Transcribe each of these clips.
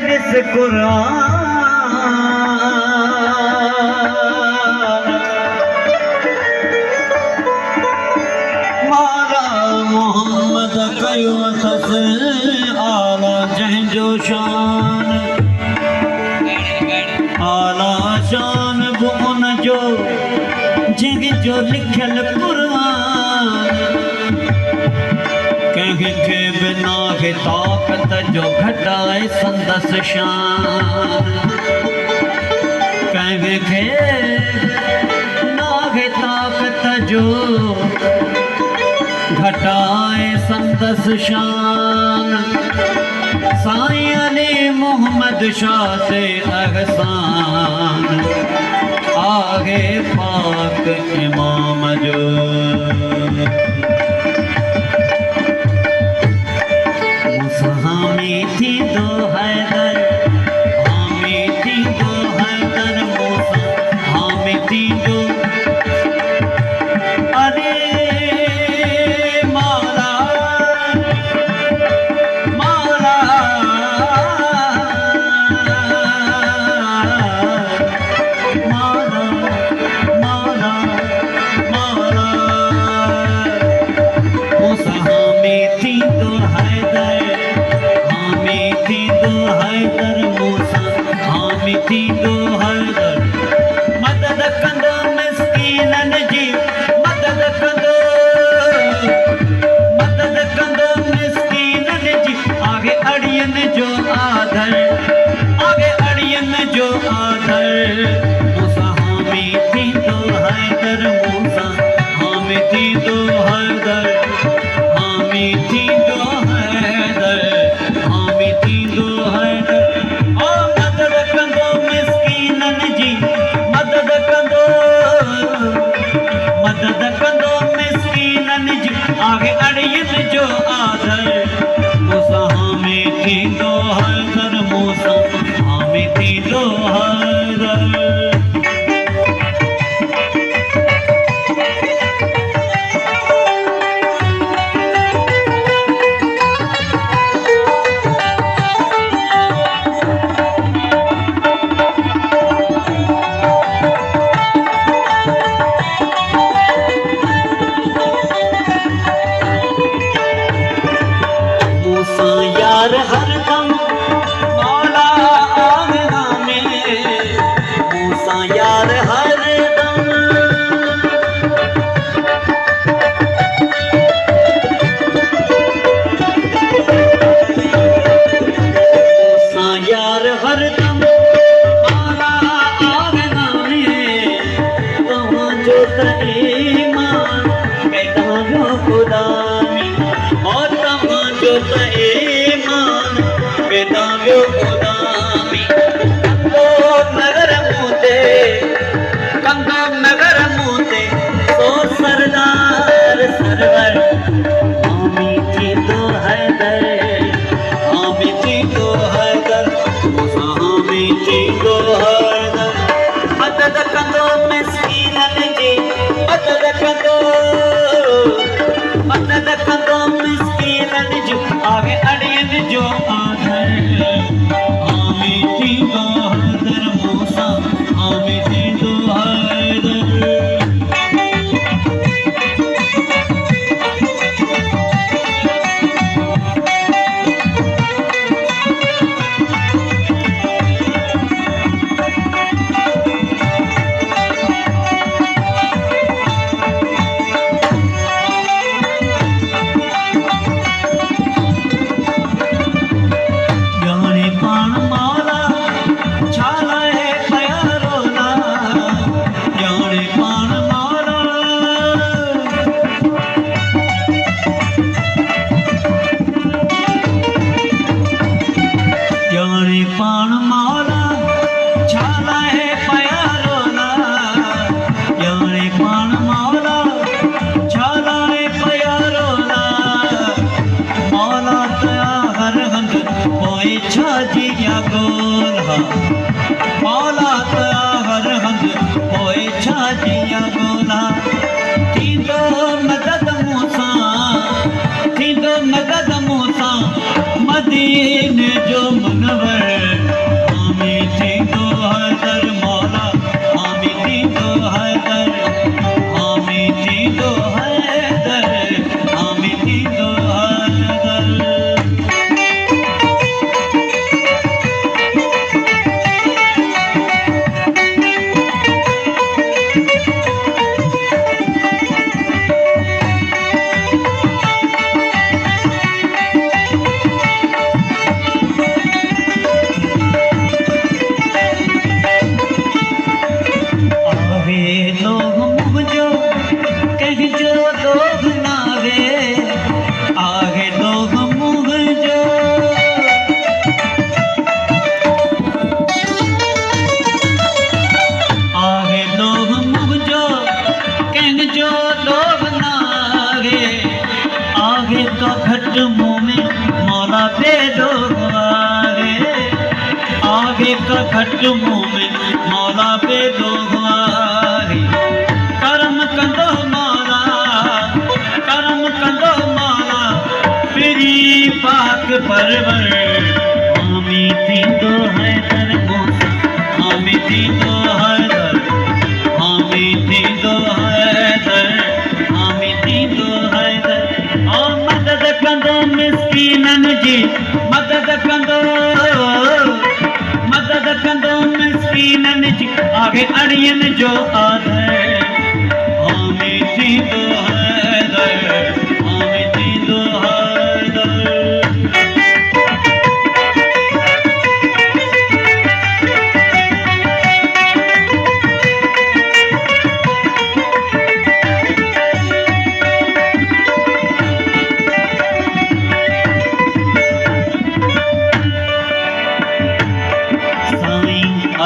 this Quran माला मोहम्मद कयो अथस आला जंहिंजो शान आला शान वो उन जो जंहिंजो लिखियल कुरान कंहिंखे बिना खे ताक़त जो घटाए संदस शान कंहिंखे नाहे ताक़त जो घटाए संदस शान साईं अली मोहम्मद शाह से एहसान आगे पाक इमाम जो हामी थी दो हैदर हामी थी दो हैदर मूसा हामी थी दो अरे मौला मौला मौला मौला मौला मूसा हामी थी दो हैदर हैदर मूसा हामी थी दो हैदर मदद कंदो मिस्कीनन जी मदद कंदो मिस्कीनन जी आगे अड़ियन जो आदर आगे अड़ियन जो आदर मूसा हामी थी दो हैदर मूसा हामी थी दो हैदर हामी थी दो हैदर हामी थी दो हैदर ओ मदद कंदो मिस्कीनन जी मदद कंदो मिस्कीनन जी आगे अड़ियन जो आदर मूसा हामी थी दो हैदर मूसा हामी थी दो हैदर यार हरदम मौला आगना में मूसा यार हरदम मूसा यार हरदम मौला आगना में तव्हांजो त ईमान पैदायो ख़ुदानी और तव्हांजो त बेदाव्यो ख़ुदानी कंदो नगर मूते सो सरदार सरवर हामी थी दो हैदर हामी थी दो हैदर हामी थी दो हैदर मदद कंदो मिस्कीनन जी मदद कंदो मिस्कीनन जी आगे अड़ियन जो आदर हामी थी दो हैदर मूसा हामी थी दो हैदर मौला तया हर हंध होए छाजिया गोला थींदो मदद मूंसां मदीने जो मुनवर एक घट मुंह में मौला पे दोहारी करम कंदो मौला करम कंदो मौला फिरी पाक परवर हामी थींदो हैदर मूसा हामी थींदो हैदर हामी थींदो हैदर हामी थींदो हैदर ओ मदद कंदो मिस्कीनन जी मदद कंदो मिस्कीनन जी आगे अड़ियन जो आदर हामी थींदो हैदर हामी थींदो हैदर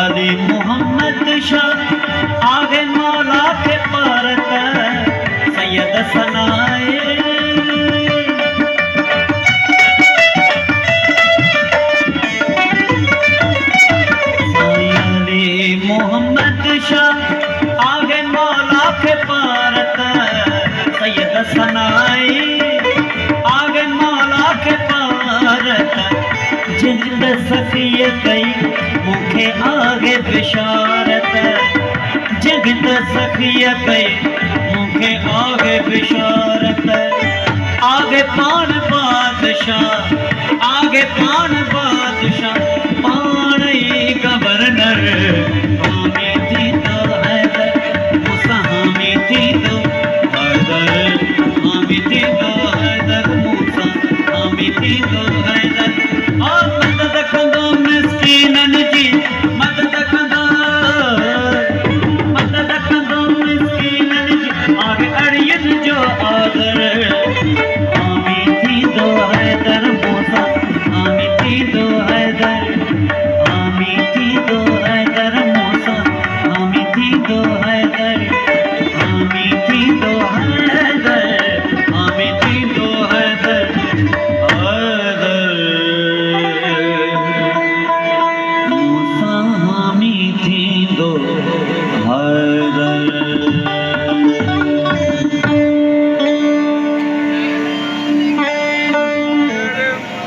अली मोहम्मद शाह आगे मौला के पारत सैयद सनाए अली मोहम्मद शाह आगे मौला के पारत सैयद सनाए आगे मौला के पारत जिंद सखिय कई मुखे आगे बिशारत जगत सखिय कई मुखे आगे बिशारत आगे पान बादशाह आगे पान बादशाह